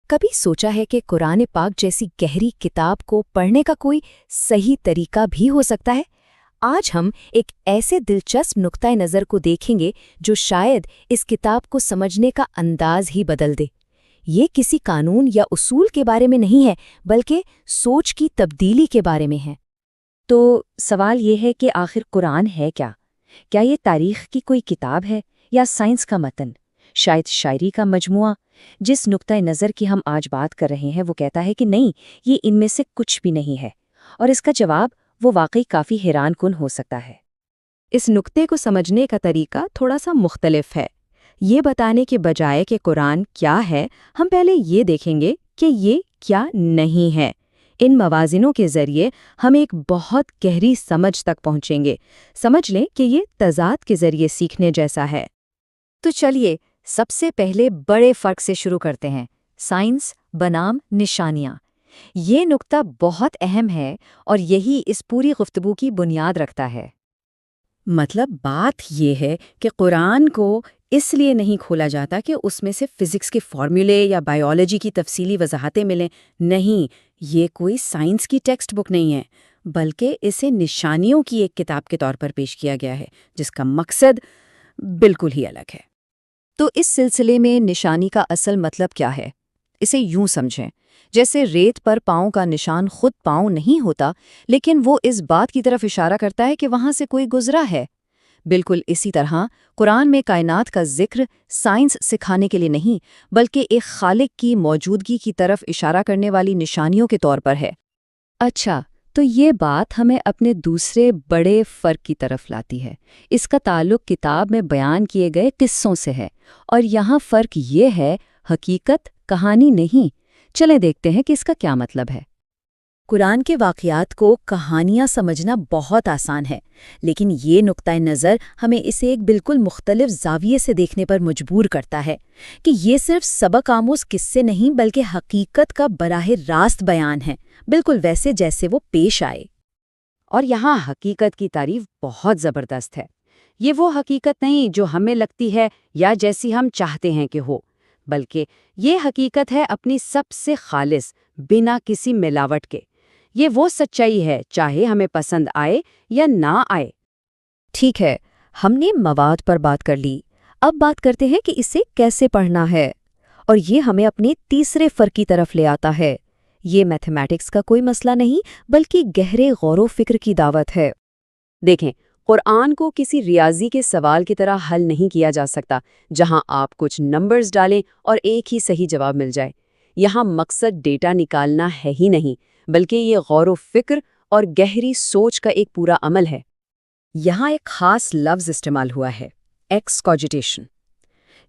کبھی سوچا ہے کہ قرآن پاک جیسی گہری کتاب کو پڑھنے کا کوئی صحیح طریقہ بھی ہو سکتا ہے؟ آج ہم ایک ایسے دلچسپ نقطۂ نظر کو دیکھیں گے جو شاید اس کتاب کو سمجھنے کا انداز ہی بدل دے۔ یہ کسی قانون یا اصول کے بارے میں نہیں ہے، بلکہ سوچ کی تبدیلی کے بارے میں ہے۔ تو سوال یہ ہے کہ آخر قرآن ہے کیا؟ کیا یہ تاریخ کی کوئی کتاب ہے یا سائنس کا متن؟ شاید شاعری کا مجموعہ؟ جس نقطۂ نظر کی ہم آج بات کر رہے ہیں وہ کہتا ہے کہ نہیں، یہ ان میں سے کچھ بھی نہیں ہے، اور اس کا جواب وہ واقعی کافی حیران کن ہو سکتا ہے۔ اس نقطے کو سمجھنے کا طریقہ تھوڑا سا مختلف ہے۔ یہ بتانے کے بجائے کہ قرآن کیا ہے، ہم پہلے یہ دیکھیں گے کہ یہ کیا نہیں ہے۔ ان موازنوں کے ذریعے ہم ایک بہت گہری سمجھ تک پہنچیں گے۔ سمجھ لیں کہ یہ تضاد کے ذریعے سیکھنے جیسا ہے۔ تو چلیے سب سے پہلے بڑے فرق سے شروع کرتے ہیں، سائنس بنام نشانیاں۔ یہ نقطہ بہت اہم ہے اور یہی اس پوری گفتگو کی بنیاد رکھتا ہے۔ مطلب بات یہ ہے کہ قرآن کو اس لیے نہیں کھولا جاتا کہ اس میں سے فزکس کے فارمولے یا بائیولوجی کی تفصیلی وضاحتیں ملیں۔ نہیں، یہ کوئی سائنس کی ٹیکسٹ بک نہیں ہے، بلکہ اسے نشانیوں کی ایک کتاب کے طور پر پیش کیا گیا ہے، جس کا مقصد بالکل ہی الگ ہے۔ تو اس سلسلے میں نشانی کا اصل مطلب کیا ہے؟ اسے یوں سمجھیں، جیسے ریت پر پاؤں کا نشان خود پاؤں نہیں ہوتا، لیکن وہ اس بات کی طرف اشارہ کرتا ہے کہ وہاں سے کوئی گزرا ہے۔ بالکل اسی طرح قرآن میں کائنات کا ذکر سائنس سکھانے کے لیے نہیں، بلکہ ایک خالق کی موجودگی کی طرف اشارہ کرنے والی نشانیوں کے طور پر ہے۔ اچھا، تو یہ بات ہمیں اپنے دوسرے بڑے فرق کی طرف لاتی ہے۔ اس کا تعلق کتاب میں بیان کیے گئے قصوں سے ہے، اور یہاں فرق یہ ہے، حقیقت کہانی نہیں۔ چلیں دیکھتے ہیں کہ اس کا کیا مطلب ہے۔ قرآن کے واقعات کو کہانیاں سمجھنا بہت آسان ہے، لیکن یہ نقطۂ نظر ہمیں اسے ایک بالکل مختلف زاویے سے دیکھنے پر مجبور کرتا ہے کہ یہ صرف سبق آموز قصے نہیں بلکہ حقیقت کا براہ راست بیان ہے، بالکل ویسے جیسے وہ پیش آئے۔ اور یہاں حقیقت کی تعریف بہت زبردست ہے۔ یہ وہ حقیقت نہیں جو ہمیں لگتی ہے یا جیسی ہم چاہتے ہیں کہ ہو، بلکہ یہ حقیقت ہے اپنی سب سے خالص، بنا کسی ملاوٹ کے۔ یہ وہ سچائی ہے، چاہے ہمیں پسند آئے یا نہ آئے۔ ٹھیک ہے، ہم نے مواد پر بات کر لی، اب بات کرتے ہیں کہ اسے کیسے پڑھنا ہے، اور یہ ہمیں اپنے تیسرے فرق کی طرف لے آتا ہے۔ یہ میتھمیٹکس کا کوئی مسئلہ نہیں، بلکہ گہرے غور و فکر کی دعوت ہے۔ دیکھیں، قرآن کو کسی ریاضی کے سوال کی طرح حل نہیں کیا جا سکتا، جہاں آپ کچھ نمبرز ڈالیں اور ایک ہی صحیح جواب مل جائے۔ یہاں مقصد ڈیٹا نکالنا ہے ہی نہیں، بلکہ یہ غور و فکر اور گہری سوچ کا ایک پورا عمل ہے۔ یہاں ایک خاص لفظ استعمال ہوا ہے، ایکسکوجیٹیشن،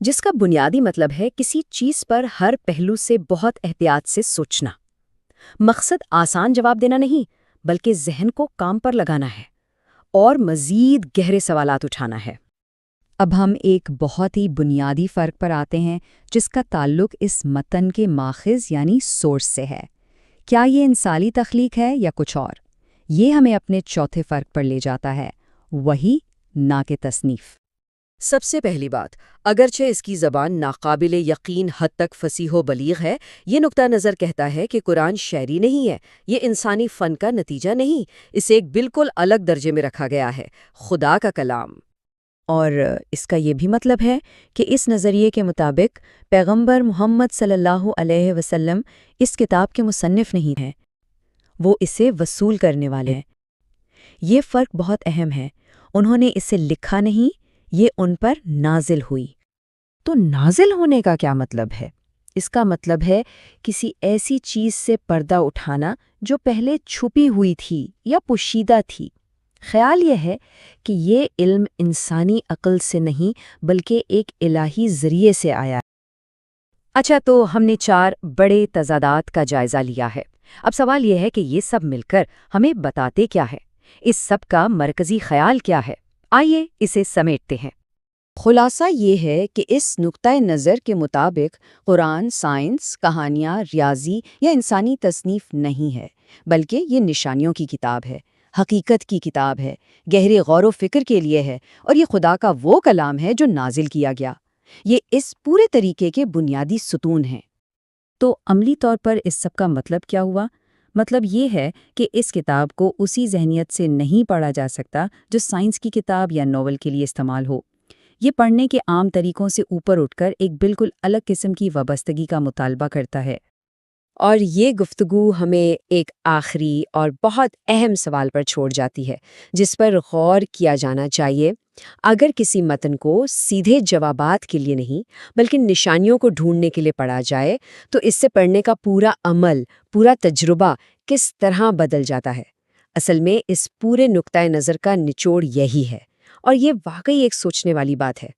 جس کا بنیادی مطلب ہے کسی چیز پر ہر پہلو سے بہت احتیاط سے سوچنا۔ مقصد آسان جواب دینا نہیں، بلکہ ذہن کو کام پر لگانا ہے اور مزید گہرے سوالات اٹھانا ہے۔ اب ہم ایک بہت ہی بنیادی فرق پر آتے ہیں، جس کا تعلق اس متن کے ماخذ یعنی سورس سے ہے۔ کیا یہ انسانی تخلیق ہے یا کچھ اور؟ یہ ہمیں اپنے چوتھے فرق پر لے جاتا ہے، وحی نہ کہ تصنیف۔ سب سے پہلی بات، اگرچہ اس کی زبان ناقابل یقین حد تک فصیح و بلیغ ہے، یہ نقطہ نظر کہتا ہے کہ قرآن شعری نہیں ہے، یہ انسانی فن کا نتیجہ نہیں، اسے ایک بالکل الگ درجے میں رکھا گیا ہے، خدا کا کلام۔ اور اس کا یہ بھی مطلب ہے کہ اس نظریے کے مطابق پیغمبر محمد صلی اللہ علیہ وسلم اس کتاب کے مصنف نہیں ہیں، وہ اسے وصول کرنے والے ہیں۔ یہ فرق بہت اہم ہے، انہوں نے اسے لکھا نہیں، یہ ان پر نازل ہوئی۔ تو نازل ہونے کا کیا مطلب ہے؟ اس کا مطلب ہے کسی ایسی چیز سے پردہ اٹھانا جو پہلے چھپی ہوئی تھی یا پوشیدہ تھی۔ خیال یہ ہے کہ یہ علم انسانی عقل سے نہیں بلکہ ایک الہی ذریعے سے آیا۔ اچھا، تو ہم نے 4 بڑے تضادات کا جائزہ لیا ہے۔ اب سوال یہ ہے کہ یہ سب مل کر ہمیں بتاتے کیا ہے؟ اس سب کا مرکزی خیال کیا ہے؟ آئیے اسے سمیٹتے ہیں۔ خلاصہ یہ ہے کہ اس نقطۂ نظر کے مطابق قرآن سائنس، کہانیاں، ریاضی یا انسانی تصنیف نہیں ہے، بلکہ یہ نشانیوں کی کتاب ہے، حقیقت کی کتاب ہے، گہرے غور و فکر کے لیے ہے، اور یہ خدا کا وہ کلام ہے جو نازل کیا گیا۔ یہ اس پورے طریقے کے بنیادی ستون ہیں۔ تو عملی طور پر اس سب کا مطلب کیا ہوا؟ مطلب یہ ہے کہ اس کتاب کو اسی ذہنیت سے نہیں پڑھا جا سکتا جو سائنس کی کتاب یا ناول کے لیے استعمال ہو۔ یہ پڑھنے کے عام طریقوں سے اوپر اٹھ کر ایک بالکل الگ قسم کی وابستگی کا مطالبہ کرتا ہے۔ اور یہ گفتگو ہمیں ایک آخری اور بہت اہم سوال پر چھوڑ جاتی ہے جس پر غور کیا جانا چاہیے۔ اگر کسی متن کو سیدھے جوابات کے لیے نہیں بلکہ نشانیوں کو ڈھونڈنے کے لیے پڑھا جائے تو اس سے پڑھنے کا پورا عمل، پورا تجربہ کس طرح بدل جاتا ہے؟ اصل میں اس پورے نقطۂ نظر کا نچوڑ یہی ہے، اور یہ واقعی ایک سوچنے والی بات ہے۔